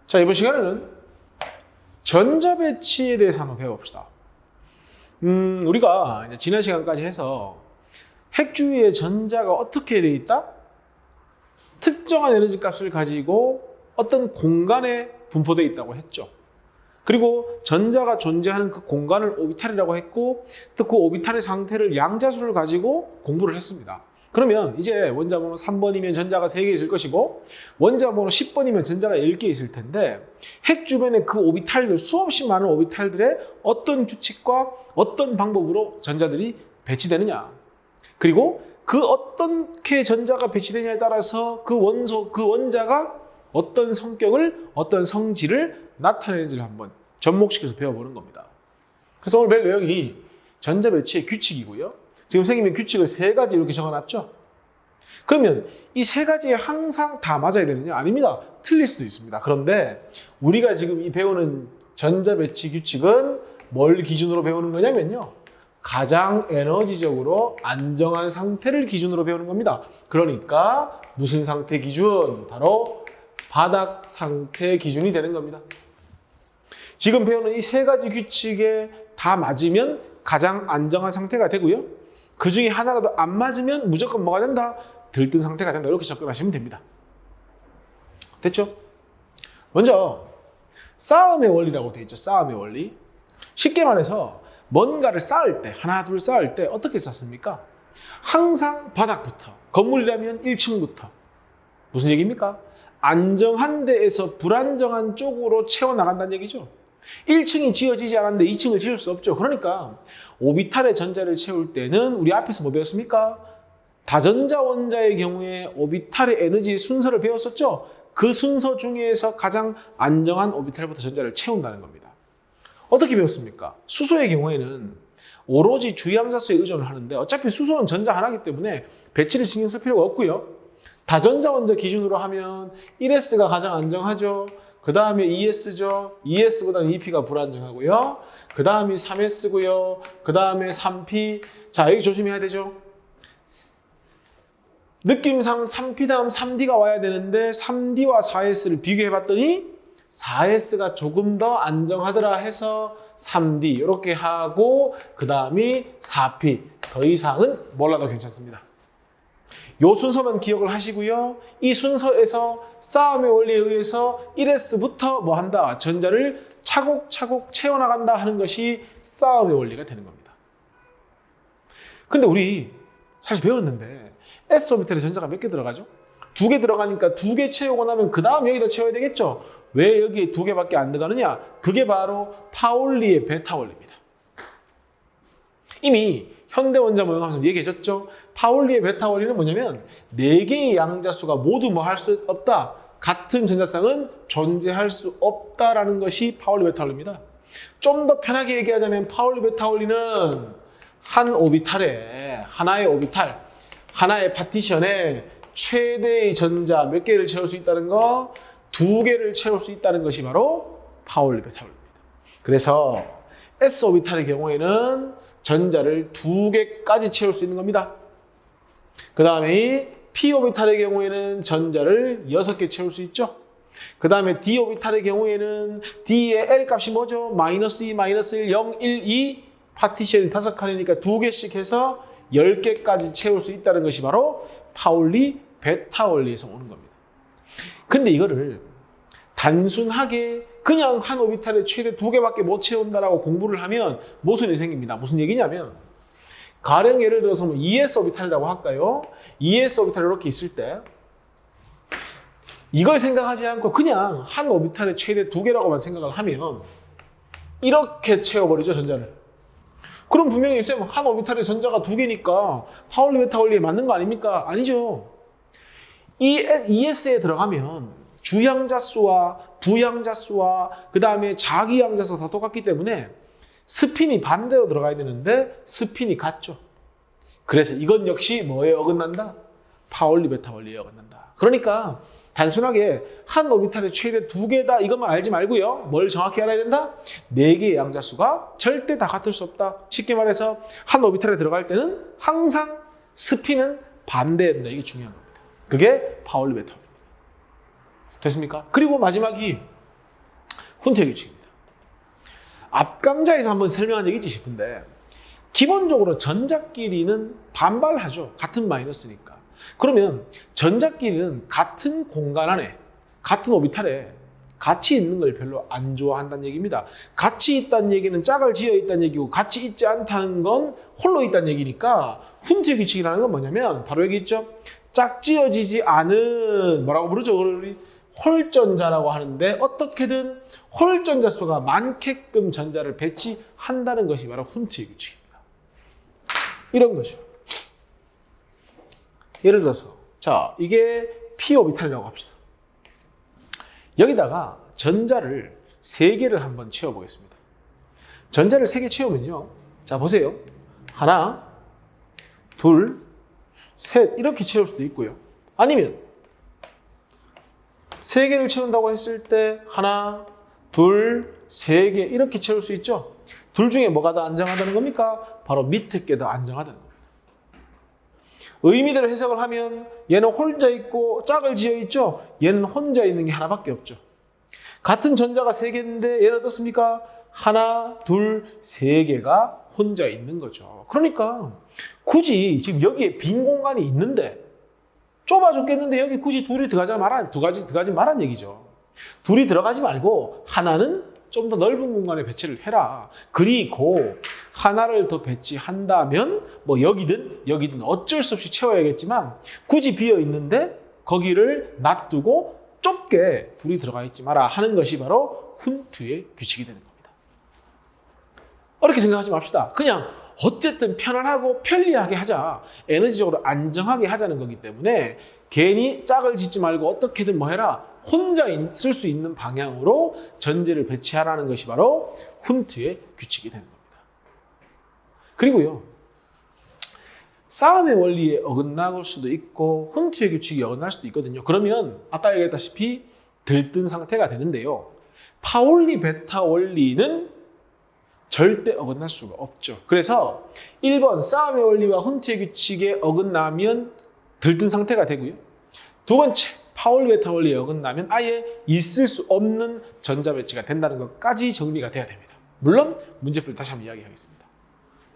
자, 이번 시간에는 전자배치에 대해서 한번 배워봅시다. 우리가 이제 지난 시간까지 해서 핵 주위에 전자가 어떻게 되어 있다? 특정한 에너지 값을 가지고 어떤 공간에 분포되어 있다고 했죠. 그리고 전자가 존재하는 그 공간을 오비탈이라고 했고, 또 그 오비탈의 상태를 양자수를 가지고 공부를 했습니다. 그러면 이제 원자 번호 3번이면 전자가 3개 있을 것이고, 원자 번호 10번이면 전자가 10개 있을 텐데, 핵 주변에 그 오비탈들, 수없이 많은 오비탈들의 어떤 규칙과 어떤 방법으로 전자들이 배치되느냐, 그리고 그 어떻게 전자가 배치되냐에 따라서 그 원자가 어떤 성격을, 어떤 성질을 나타내는지를 한번 접목시켜서 배워보는 겁니다. 그래서 오늘 배울 내용이 전자 배치의 규칙이고요. 지금 선생님이 규칙을 3가지 이렇게 적어놨죠? 그러면 이 3가지에 항상 다 맞아야 되느냐? 아닙니다. 틀릴 수도 있습니다. 그런데 우리가 지금 이 배우는 전자 배치 규칙은 뭘 기준으로 배우는 거냐면요, 가장 에너지적으로 안정한 상태를 기준으로 배우는 겁니다. 그러니까 무슨 상태 기준? 바로 바닥 상태 기준이 되는 겁니다. 지금 배우는 이 3가지 규칙에 다 맞으면 가장 안정한 상태가 되고요. 그 중에 하나라도 안 맞으면 무조건 뭐가 된다? 들뜬 상태가 된다. 이렇게 접근하시면 됩니다. 됐죠? 먼저 싸움의 원리라고 되어 있죠. 싸움의 원리. 쉽게 말해서 뭔가를 쌓을 때, 하나 둘 쌓을 때 어떻게 쌓습니까? 항상 바닥부터, 건물이라면 1층부터. 무슨 얘기입니까? 안정한 데에서 불안정한 쪽으로 채워나간다는 얘기죠. 1층이 지어지지 않았는데 2층을 지을 수 없죠. 그러니까 오비탈의 전자를 채울 때는 우리 앞에서 뭐 배웠습니까? 다전자 원자의 경우에 오비탈의 에너지 순서를 배웠었죠. 그 순서 중에서 가장 안정한 오비탈부터 전자를 채운다는 겁니다. 어떻게 배웠습니까? 수소의 경우에는 오로지 주양자수에 의존을 하는데 어차피 수소는 전자 하나이기 때문에 배치를 신경 쓸 필요가 없고요. 다전자 원자 기준으로 하면 1s가 가장 안정하죠. 그 다음에 2s죠. 2s보다는 2p가 불안정하고요. 그 다음이 3s고요. 그 다음에 3p. 자, 여기 조심해야 되죠. 느낌상 3p 다음 3d가 와야 되는데 3d와 4s를 비교해봤더니 4s가 조금 더 안정하더라 해서 3d 이렇게 하고, 그 다음이 4p. 더 이상은 몰라도 괜찮습니다. 요 순서만 기억을 하시고요. 이 순서에서 싸움의 원리에 의해서 1s부터 뭐 한다? 전자를 차곡차곡 채워나간다 하는 것이 싸움의 원리가 되는 겁니다. 근데 우리 사실 배웠는데 S오비탈에 전자가 몇 개 들어가죠? 2개 들어가니까 2개 채우고 나면 그 다음 여기다 채워야 되겠죠? 왜 여기에 2개밖에 안 들어가느냐? 그게 바로 파울리의 베타 원리입니다. 이미 현대 원자 모형하면서 얘기해줬죠? 파울리의 베타 원리는 뭐냐면 4개의 양자수가 모두 뭐 할 수 없다. 같은 전자쌍은 존재할 수 없다라는 것이 파울리 베타 원리입니다. 좀 더 편하게 얘기하자면 파울리 베타 원리는 한 오비탈에, 하나의 오비탈, 하나의 파티션에 최대의 전자 몇 개를 채울 수 있다는 거, 2개를 채울 수 있다는 것이 바로 파울리 베타 원리입니다. 그래서 S 오비탈의 경우에는 전자를 2개까지 채울 수 있는 겁니다. 그 다음에 P 오비탈의 경우에는 전자를 6개 채울 수 있죠. 그 다음에 D 오비탈의 경우에는 D의 L 값이 뭐죠? 마이너스 2, 마이너스 1, 0, 1, 2 파티션이 5칸이니까 2개씩 해서 10개까지 채울 수 있다는 것이 바로 파울리 베타 원리에서 오는 겁니다. 근데 이거를 단순하게 그냥 한 오비탈에 최대 2개밖에 못 채운다라고 공부를 하면 모순이 생깁니다. 무슨 얘기냐면, 가령 예를 들어서 뭐 2s 오비탈이라고 할까요? 2s 오비탈이 이렇게 있을 때 이걸 생각하지 않고 그냥 한 오비탈에 최대 2개라고만 생각을 하면 이렇게 채워버리죠, 전자를. 그럼 분명히 쌤, 한 오비탈에 전자가 2개니까 파울리 베타 원리에 맞는 거 아닙니까? 아니죠. 이 ES에 들어가면 주양자수와 부양자수와 그 다음에 자기양자수가 다 똑같기 때문에 스핀이 반대로 들어가야 되는데 스핀이 같죠. 그래서 이건 역시 뭐에 어긋난다? 파울리 베타 원리에 어긋난다. 그러니까 단순하게 한 오비탈에 최대 2개다 이것만 알지 말고요. 뭘 정확히 알아야 된다? 4개의 양자수가 절대 다 같을 수 없다. 쉽게 말해서 한 오비탈에 들어갈 때는 항상 스핀은 반대된다. 이게 중요한 겁니다. 그게 파울리 베타 원리입니다. 됐습니까? 그리고 마지막이 훈트의 규칙입니다. 앞 강좌에서 한번 설명한 적이 있지 싶은데 기본적으로 전자끼리는 반발하죠. 같은 마이너스니까. 그러면 전자끼리는 같은 공간 안에 같은 오비탈에 같이 있는 걸 별로 안 좋아한다는 얘기입니다. 같이 있다는 얘기는 짝을 지어 있다는 얘기고 같이 있지 않다는 건 홀로 있다는 얘기니까 훈트의 규칙이라는 건 뭐냐면 바로 여기 있죠. 짝지어지지 않은 뭐라고 부르죠? 우리 홀전자라고 하는데 어떻게든 홀전자 수가 많게끔 전자를 배치한다는 것이 바로 훈트의 규칙입니다. 이런 거죠. 예를 들어서 자 이게 p 오비탈이라고 합시다. 여기다가 전자를 3개를 한번 채워보겠습니다. 전자를 3개 채우면요. 자 보세요. 하나, 둘, 셋 이렇게 채울 수도 있고요. 아니면 3개를 채운다고 했을 때 하나, 둘, 3개 이렇게 채울 수 있죠. 둘 중에 뭐가 더 안정하다는 겁니까? 바로 밑에 게 더 안정하다는 겁니다. 의미대로 해석을 하면 얘는 혼자 있고 짝을 지어 있죠. 얘는 혼자 있는 게 하나밖에 없죠. 같은 전자가 3개인데 얘는 어떻습니까? 하나, 둘, 3개가 혼자 있는 거죠. 그러니까 굳이 지금 여기에 빈 공간이 있는데 좁아 죽겠는데 여기 굳이 둘이 들어가지 말란 얘기죠. 둘이 들어가지 말고 하나는 좀 더 넓은 공간에 배치를 해라. 그리고 하나를 더 배치한다면 뭐 여기든 어쩔 수 없이 채워야겠지만 굳이 비어 있는데 거기를 놔두고 좁게 둘이 들어가 있지 마라 하는 것이 바로 훈트의 규칙이 되는 겁니다. 어렵게 생각하지 맙시다. 그냥 어쨌든 편안하고 편리하게 하자. 에너지적으로 안정하게 하자는 거기 때문에 괜히 짝을 짓지 말고 어떻게든 뭐 해라. 혼자 있을 수 있는 방향으로 전제를 배치하라는 것이 바로 훈트의 규칙이 되는 겁니다. 그리고요. 싸움의 원리에 어긋날 수도 있고 훈트의 규칙이 어긋날 수도 있거든요. 그러면 아까 얘기했다시피 들뜬 상태가 되는데요. 파울리 베타 원리는 절대 어긋날 수가 없죠. 그래서 1번 싸움의 원리와 훈트의 규칙에 어긋나면 들뜬 상태가 되고요. 두 번째 파울리 베타 원리에 어긋나면 아예 있을 수 없는 전자 배치가 된다는 것까지 정리가 돼야 됩니다. 물론 문제풀이 다시 한번 이야기하겠습니다.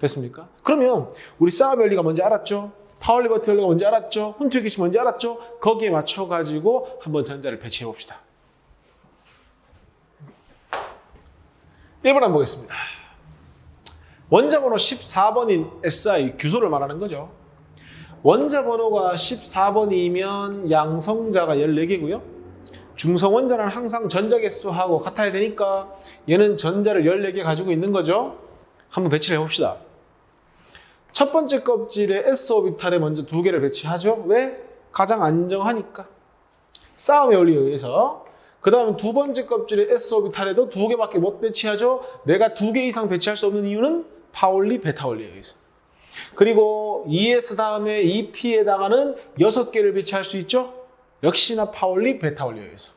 됐습니까? 그러면 우리 싸움의 원리가 뭔지 알았죠? 파울리 베타 원리가 뭔지 알았죠? 훈트의 규칙이 뭔지 알았죠? 거기에 맞춰가지고 한번 전자를 배치해 봅시다. 1번 한번 보겠습니다. 원자 번호 14번인 SI 규소를 말하는 거죠. 원자 번호가 14번이면 양성자가 14개고요. 중성 원자는 항상 전자 개수하고 같아야 되니까 얘는 전자를 14개 가지고 있는 거죠. 한번 배치를 해봅시다. 첫 번째 껍질에 S오비탈에 먼저 2개를 배치하죠. 왜? 가장 안정하니까. 싸움의 원리에 의해서. 그 다음 두 번째 껍질에 S오비탈에도 2개밖에 못 배치하죠. 내가 2개 이상 배치할 수 없는 이유는 파울리 베타 원리에 의해서. 그리고 ES 다음에 EP에다가는 6개를 배치할 수 있죠. 역시나 파울리 베타 원리에 의해서.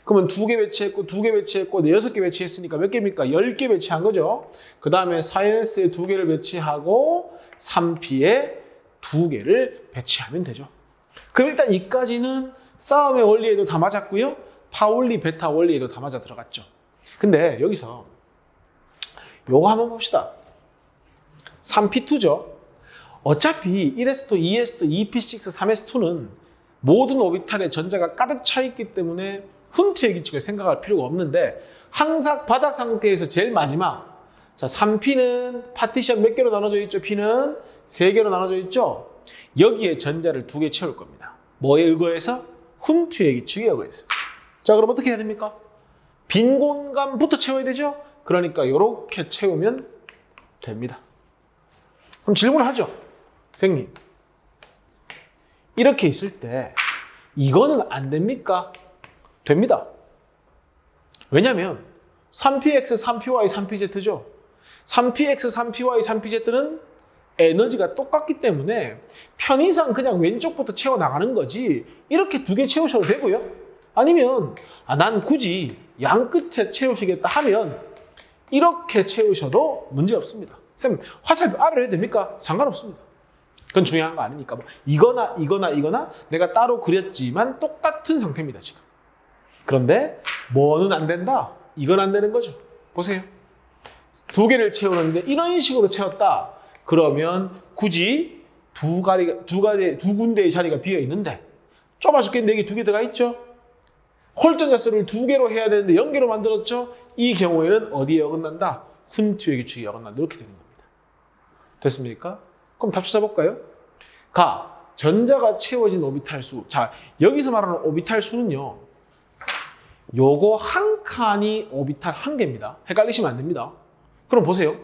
그러면 2개 배치했고 2개 배치했고 6개 배치했으니까 몇 개입니까? 10개 배치한 거죠. 그 다음에 4S에 2개를 배치하고 3P에 2개를 배치하면 되죠. 그럼 일단 이까지는 싸움의 원리에도 다 맞았고요. 파울리 베타 원리에도 다 맞아 들어갔죠. 근데 여기서 요거 한번 봅시다. 3P2죠. 어차피 1S2, 2S2, 2P6, 3S2는 모든 오비탈에 전자가 가득 차 있기 때문에 훈트의 규칙을 생각할 필요가 없는데 항상 바닥 상태에서 제일 마지막 자 3P는 파티션 몇 개로 나눠져 있죠? P는 3개로 나눠져 있죠? 여기에 전자를 2개 채울 겁니다. 뭐에 의거해서? 훈트의 규칙에 의거해서. 자 그럼 어떻게 해야 됩니까? 빈 공간부터 채워야 되죠? 그러니까 이렇게 채우면 됩니다. 그럼 질문을 하죠. 선생님 이렇게 있을 때 이거는 안 됩니까? 됩니다. 왜냐하면 3px, 3py, 3pz죠. 3px, 3py, 3pz는 에너지가 똑같기 때문에 편의상 그냥 왼쪽부터 채워나가는 거지 이렇게 2개 채우셔도 되고요. 아니면 난 굳이 양 끝에 채우시겠다 하면 이렇게 채우셔도 문제 없습니다. 선생님 화살표 R을 해도 됩니까? 상관없습니다. 그건 중요한 거 아니니까 뭐 이거나 내가 따로 그렸지만 똑같은 상태입니다 지금. 그런데 뭐는 안 된다? 이건 안 되는 거죠. 보세요. 두 개를 채우는데 이런 식으로 채웠다. 그러면 굳이 두 군데의 자리가 비어 있는데 좁아 죽겠는데 여기 두 개 들어가 있죠. 홀전자 수를 두 개로 해야 되는데 0개로 만들었죠. 이 경우에는 어디에 어긋난다? 훈투의 규칙이 어긋난다. 이렇게 되는 겁니다. 됐습니까? 그럼 답 찾아볼까요? 가, 전자가 채워진 오비탈 수. 자, 여기서 말하는 오비탈 수는요. 요거 한 칸이 오비탈 한 개입니다. 헷갈리시면 안 됩니다. 그럼 보세요.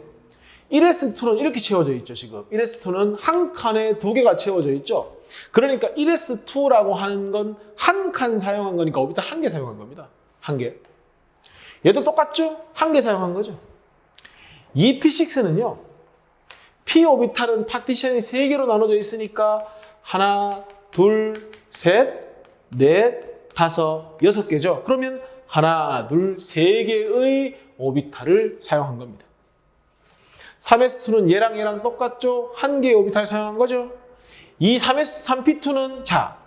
1s2는 이렇게 채워져 있죠, 지금. 1s2는 한 칸에 두 개가 채워져 있죠. 그러니까 1s2라고 하는 건 한 칸 사용한 거니까 오비탈 한 개 사용한 겁니다. 한 개. 얘도 똑같죠? 한 개 사용한 거죠. 이 p6는요. p 오비탈은 파티션이 세 개로 나눠져 있으니까 하나, 둘, 셋, 넷, 다섯, 여섯 개죠. 그러면 하나, 둘, 세 개의 오비탈을 사용한 겁니다. 3s2는 얘랑 똑같죠? 한 개의 오비탈 사용한 거죠. 이 3p2는 자,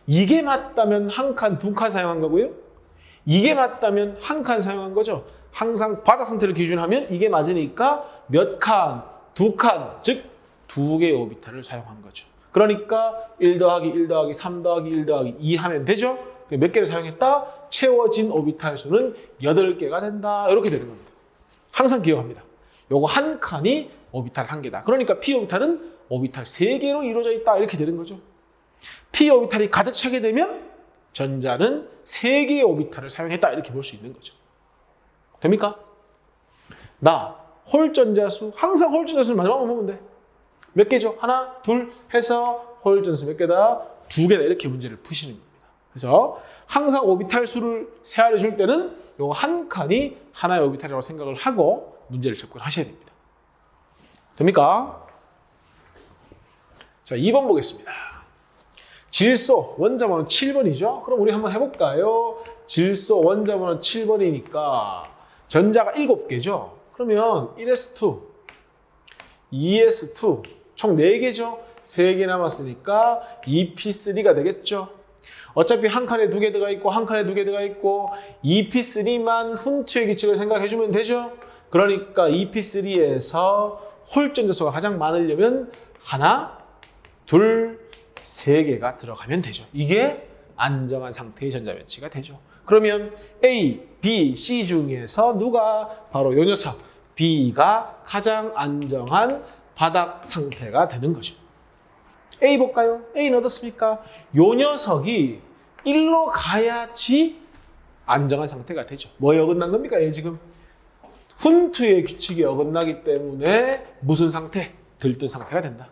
이게 맞다면 한 칸, 두 칸 사용한 거고요. 이게 맞다면 한 칸 사용한 거죠. 항상 바닥 상태를 기준하면 이게 맞으니까 몇 칸, 두 칸, 즉 두 개의 오비탈을 사용한 거죠. 그러니까 1 더하기 1 더하기 3 더하기 1 더하기 2 하면 되죠. 몇 개를 사용했다? 채워진 오비탈 수는 8개가 된다. 이렇게 되는 겁니다. 항상 기억합니다. 요거 한 칸이 오비탈 한 개다. 그러니까 p 오비탈은 오비탈 3개로 이루어져 있다. 이렇게 되는 거죠. p 오비탈이 가득 차게 되면 전자는 3개의 오비탈을 사용했다. 이렇게 볼 수 있는 거죠. 됩니까? 나 홀전자수, 항상 홀전자수는 마지막만 보면 돼. 몇 개죠? 하나, 둘 해서 홀전수 몇 개다? 2개다. 이렇게 문제를 푸시는 겁니다. 그래서 항상 오비탈 수를 세알해 줄 때는 요 한 칸이 하나의 오비탈이라고 생각을 하고 문제를 접근하셔야 됩니다. 됩니까? 자, 2번 보겠습니다. 질소 원자번호 7번이죠? 그럼 우리 한번 해볼까요? 질소 원자번호 7번이니까 전자가 7개죠? 그러면 1s2, 2s2 총 4개죠? 3개 남았으니까 2p3가 되겠죠? 어차피 한 칸에 2개 들어가 있고 한 칸에 2개 들어가 있고 2p3만 훈투의 규칙을 생각해주면 되죠? 그러니까 2p3에서 홀전자수가 가장 많으려면 하나, 둘, 3개가 들어가면 되죠. 이게 안정한 상태의 전자 배치가 되죠. 그러면 A, B, C 중에서 누가 바로 이 녀석 B가 가장 안정한 바닥 상태가 되는 거죠. A 볼까요? A는 어떻습니까? 이 녀석이 1로 가야지 안정한 상태가 되죠. 뭐에 어긋난 겁니까? 얘 지금 훈투의 규칙이 어긋나기 때문에 무슨 상태? 들뜬 상태가 된다.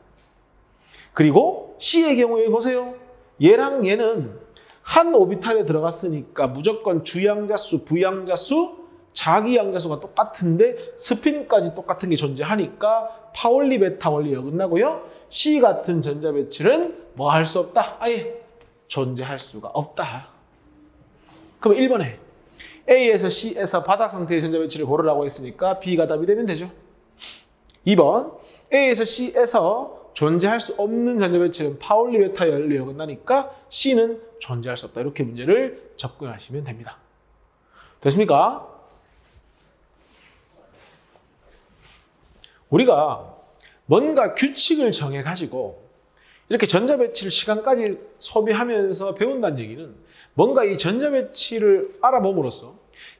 그리고 C의 경우에 보세요. 얘랑 얘는 한 오비탈에 들어갔으니까 무조건 주양자수, 부양자수, 자기양자수가 똑같은데 스핀까지 똑같은 게 존재하니까 파울리 베타 원리 어긋나고요. C 같은 전자 배치는 뭐 할 수 없다? 아예 존재할 수가 없다. 그럼 1번에 A에서 C에서 바닥 상태의 전자 배치를 고르라고 했으니까 B가 답이 되면 되죠. 2번 A에서 C에서 존재할 수 없는 전자 배치는 파울리 베타 원리 어긋나니까 C는 존재할 수 없다. 이렇게 문제를 접근하시면 됩니다. 됐습니까? 우리가 뭔가 규칙을 정해가지고 이렇게 전자배치를 시간까지 소비하면서 배운다는 얘기는 뭔가 이 전자배치를 알아봄으로써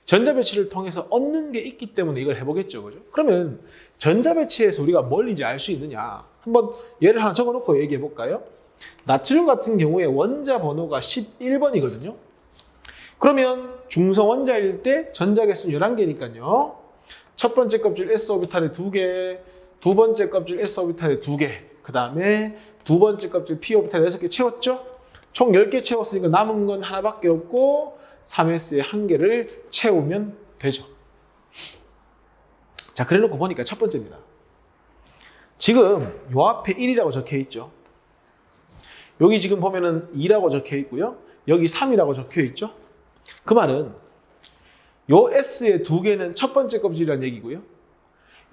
전자배치를 통해서 얻는 게 있기 때문에 이걸 해보겠죠. 그죠? 그러면 전자배치에서 우리가 뭘 이제 알 수 있느냐. 한번 예를 하나 적어놓고 얘기해 볼까요? 나트륨 같은 경우에 원자 번호가 11번이거든요. 그러면 중성 원자일 때 전자 개수는 11개니까요. 첫 번째 껍질 S오비탈에 2개, 두 번째 껍질 S오비탈에 2개, 그 다음에 두 번째 껍질 P오비탈에 6개 채웠죠? 총 10개 채웠으니까 남은 건 하나밖에 없고 3S에 1개를 채우면 되죠. 자, 그래 놓고 보니까 첫 번째입니다. 지금 요 앞에 1이라고 적혀 있죠? 여기 지금 보면은 2라고 적혀 있고요. 여기 3이라고 적혀 있죠? 그 말은 요 S의 2개는 첫 번째 껍질이라는 얘기고요.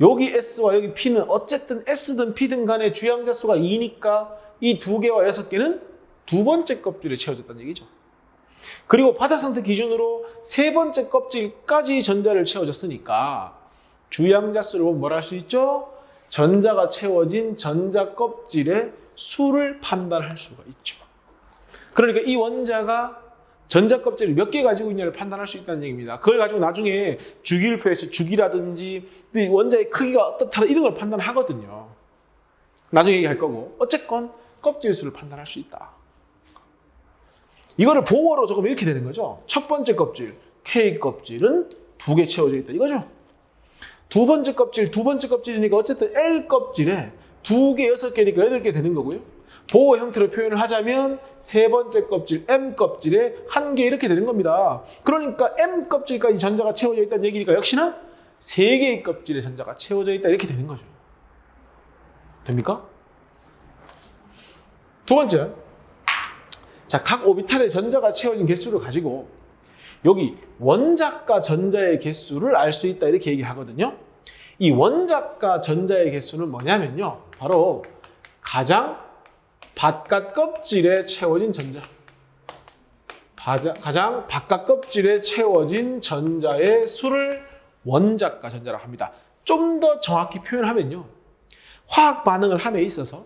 여기 S와 여기 P는 어쨌든 S든 P든 간에 주양자 수가 2니까 이 2개와 6개는 두 번째 껍질에 채워졌다는 얘기죠. 그리고 바닥 상태 기준으로 세 번째 껍질까지 전자를 채워줬으니까 주양자 수를 보면 뭐라 할 수 있죠? 전자가 채워진 전자 껍질의 수를 판단할 수가 있죠. 그러니까 이 원자가 전자 껍질을 몇 개 가지고 있냐를 판단할 수 있다는 얘기입니다. 그걸 가지고 나중에 주기율표에서 주기라든지 원자의 크기가 어떻다 이런 걸 판단하거든요. 나중에 얘기할 거고 어쨌건 껍질 수를 판단할 수 있다. 이거를 보어로 조금 이렇게 되는 거죠. 첫 번째 껍질 K 껍질은 2개 채워져 있다 이거죠. 두 번째 껍질이니까 어쨌든 L 껍질에 2개, 6개니까 8개 되는 거고요. 보호 형태로 표현을 하자면 세 번째 껍질 M 껍질에 1개 이렇게 되는 겁니다. 그러니까 M 껍질까지 전자가 채워져 있다는 얘기니까 역시나 3개의 껍질에 전자가 채워져 있다 이렇게 되는 거죠. 됩니까? 두 번째, 자, 각 오비탈에 전자가 채워진 개수를 가지고 여기 원자과 전자의 개수를 알 수 있다 이렇게 얘기하거든요. 이 원자과 전자의 개수는 뭐냐면요. 바로 가장 바깥 껍질에 채워진 전자. 가장 바깥 껍질에 채워진 전자의 수를 원자과 전자라고 합니다. 좀 더 정확히 표현하면요. 화학 반응을 함에 있어서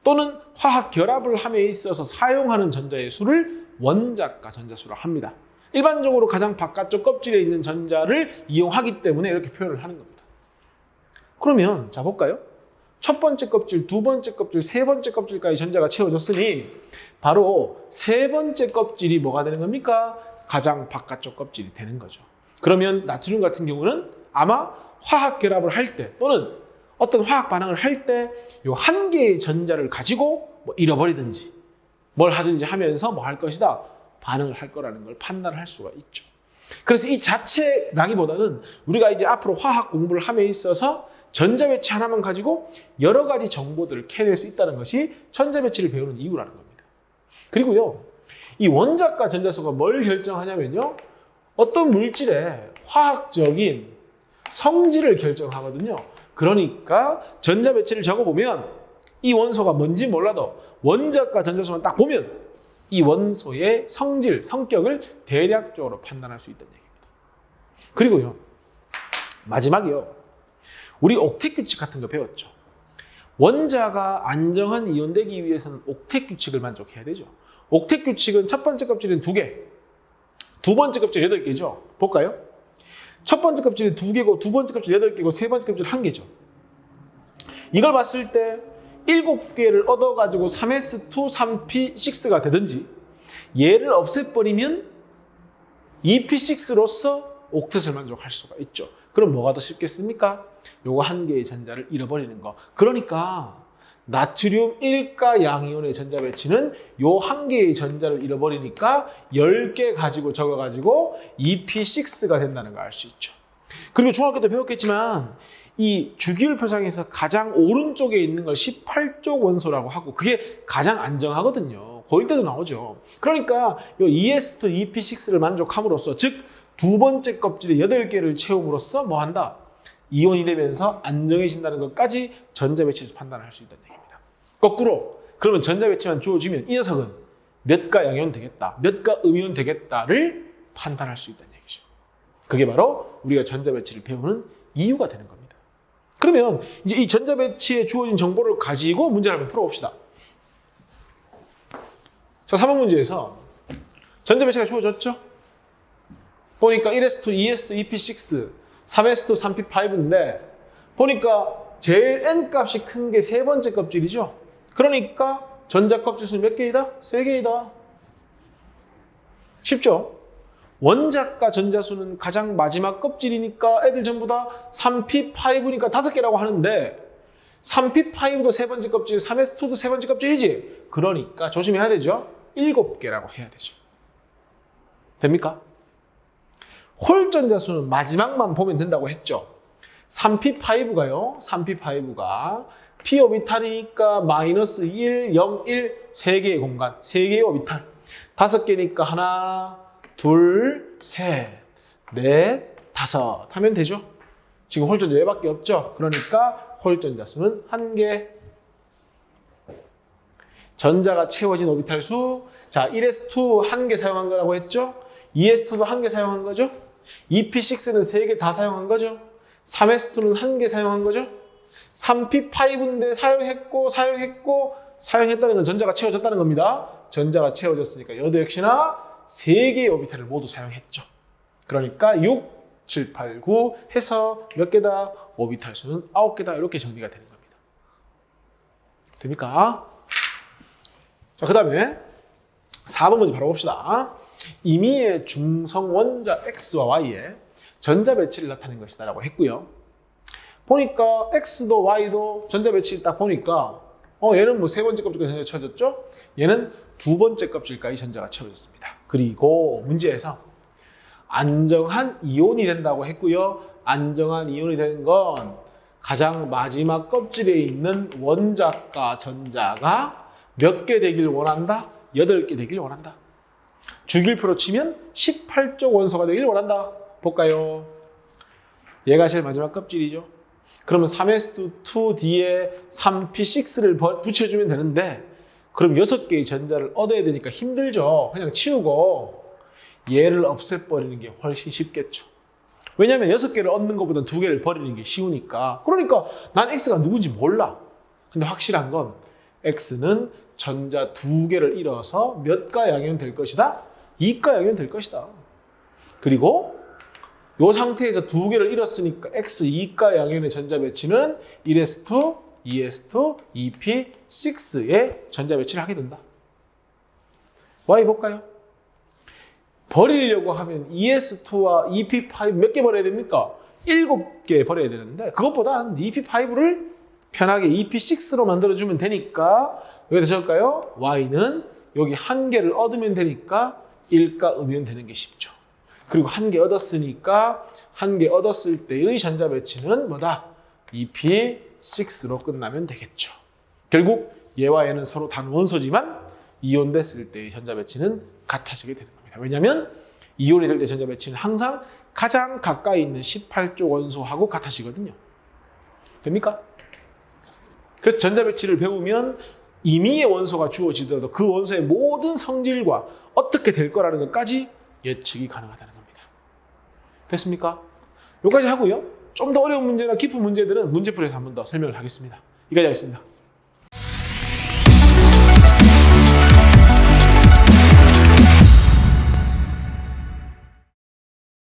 또는 화학 결합을 함에 있어서 사용하는 전자의 수를 원자과 전자수라고 합니다. 일반적으로 가장 바깥쪽 껍질에 있는 전자를 이용하기 때문에 이렇게 표현을 하는 겁니다. 그러면 자 볼까요? 첫 번째 껍질, 두 번째 껍질, 세 번째 껍질까지 전자가 채워졌으니 바로 세 번째 껍질이 뭐가 되는 겁니까? 가장 바깥쪽 껍질이 되는 거죠. 그러면 나트륨 같은 경우는 아마 화학 결합을 할 때 또는 어떤 화학 반응을 할 때 이 한 개의 전자를 가지고 뭐 잃어버리든지 뭘 하든지 하면서 뭐 할 것이다. 반응을 할 거라는 걸 판단할 수가 있죠. 그래서 이 자체라기보다는 우리가 이제 앞으로 화학 공부를 함에 있어서 전자배치 하나만 가지고 여러 가지 정보들을 캐낼 수 있다는 것이 전자배치를 배우는 이유라는 겁니다. 그리고요, 이 원자과 전자수가 뭘 결정하냐면요, 어떤 물질의 화학적인 성질을 결정하거든요. 그러니까 전자배치를 적어보면 이 원소가 뭔지 몰라도 원자과 전자수만 딱 보면 이 원소의 성질, 성격을 대략적으로 판단할 수 있다는 얘기입니다. 그리고요, 마지막이요. 우리 옥텟 규칙 같은 거 배웠죠. 원자가 안정한 이온되기 위해서는 옥텟 규칙을 만족해야 되죠. 옥텟 규칙은 첫 번째 껍질은 2개, 두 번째 껍질 8개죠. 볼까요? 첫 번째 껍질이 2개고, 두 번째 껍질 8개고, 세 번째 껍질 1개죠. 이걸 봤을 때 7개를 얻어가지고 3s2, 3p6가 되든지 얘를 없애버리면 2p6로서 옥텟을 만족할 수가 있죠. 그럼 뭐가 더 쉽겠습니까? 요거 1개의 전자를 잃어버리는 거. 그러니까 나트륨 1가 양이온의 전자 배치는 요 1개의 전자를 잃어버리니까 10개 가지고 적어가지고 2p6가 된다는 걸 알 수 있죠. 그리고 중학교 때 배웠겠지만 이 주기율 표상에서 가장 오른쪽에 있는 걸 18쪽 원소라고 하고 그게 가장 안정하거든요. 고1 때도 나오죠. 그러니까 요 ES2 EP6를 만족함으로써 즉 두 번째 껍질에 8개를 채움으로써 뭐 한다? 이온이 되면서 안정해진다는 것까지 전자 배치에서 판단할 수 있다는 얘기입니다. 거꾸로 그러면 전자 배치만 주어지면 이 녀석은 몇 가 양이온 되겠다, 몇 가 음이온 되겠다를 판단할 수 있다는 얘기죠. 그게 바로 우리가 전자 배치를 배우는 이유가 되는 겁니다. 그러면 이제 이 전자 배치에 주어진 정보를 가지고 문제를 한번 풀어봅시다. 자, 3번 문제에서 전자 배치가 주어졌죠? 보니까 1s2, 2s2, 2p6, 3s2, 3p5인데 보니까 제일 n값이 큰 게 세 번째 껍질이죠? 그러니까 전자 껍질 수는 몇 개이다? 3개이다. 쉽죠? 원자과 전자수는 가장 마지막 껍질이니까 애들 전부 다 3p5니까 5개라고 하는데 3p5도 세 번째 껍질, 3s2도 세 번째 껍질이지? 그러니까 조심해야 되죠? 7개라고 해야 되죠. 됩니까? 홀 전자수는 마지막만 보면 된다고 했죠. 3p5가요. 3p5가 p 오비탈이니까 마이너스 1, 0, 1, 3개의 공간, 3개의 오비탈. 5개니까 하나, 둘, 셋, 넷, 5 하면 되죠. 지금 홀 전자 얘밖에 없죠. 그러니까 홀 전자수는 1개. 전자가 채워진 오비탈 수 자, 1s2 한 개 사용한 거라고 했죠? 2s2도 한 개 사용한 거죠? 2p6는 3개 다 사용한 거죠? 3s2는 한 개 사용한 거죠? 3p5인데 사용했다는 건 전자가 채워졌다는 겁니다. 전자가 채워졌으니까 여도 역시나 3개의 오비탈을 모두 사용했죠. 그러니까 6, 7, 8, 9 해서 몇 개다? 오비탈 수는 9개다. 이렇게 정리가 되는 겁니다. 됩니까? 자, 그 다음에 4번 문제 바로 봅시다. 임의의 중성 원자 X와 Y의 전자 배치를 나타낸 것이다 라고 했고요. 보니까 X도 Y도 전자 배치 딱 보니까 얘는 뭐 세 번째 값일까지 전자가 채워졌죠? 얘는 두 번째 값일까지 전자가 채워졌습니다. 그리고 문제에서 안정한 이온이 된다고 했고요. 안정한 이온이 되는 건 가장 마지막 껍질에 있는 원자가 전자가 몇 개 되길 원한다? 8개 되길 원한다. 주기율표로 치면 18쪽 원소가 되길 원한다. 볼까요? 얘가 제일 마지막 껍질이죠. 그러면 3s2D에 3p6를 붙여주면 되는데 그럼 6개의 전자를 얻어야 되니까 힘들죠. 그냥 치우고 얘를 없애버리는 게 훨씬 쉽겠죠. 왜냐하면 6개를 얻는 것보다 2개를 버리는 게 쉬우니까. 그러니까 난 X가 누군지 몰라. 근데 확실한 건 X는 전자 2개를 잃어서 몇 가 양이될 것이다? 2가 양이될 것이다. 그리고 이 상태에서 2개를 잃었으니까 X 2가 양이의 전자 배치는 1s2, 2s2, 2p6의 전자 배치를 하게 된다. Y 볼까요? 버리려고 하면 2s2와 2p5 몇 개 버려야 됩니까? 7개 버려야 되는데 그것보다 2p5를 편하게 2p6로 만들어주면 되니까 여기다 적을까요? Y는 여기 한 개를 얻으면 되니까 1가 으면 되는 게 쉽죠. 그리고 한 개 얻었으니까 한 개 얻었을 때의 전자 배치는 뭐다? 2p6로 끝나면 되겠죠. 결국 얘와 얘는 서로 다른 원소지만 이온됐을 때의 전자 배치는 같아지게 되는 겁니다. 왜냐하면 이온이 될 때 전자 배치는 항상 가장 가까이 있는 18쪽 원소하고 같아지거든요. 됩니까? 그래서 전자 배치를 배우면 임의의 원소가 주어지더라도 그 원소의 모든 성질과 어떻게 될 거라는 것까지 예측이 가능하다는 겁니다. 됐습니까? 여기까지 하고요. 좀 더 어려운 문제나 깊은 문제들은 문제풀이에서 한 번 더 설명을 하겠습니다. 여기까지 하겠습니다.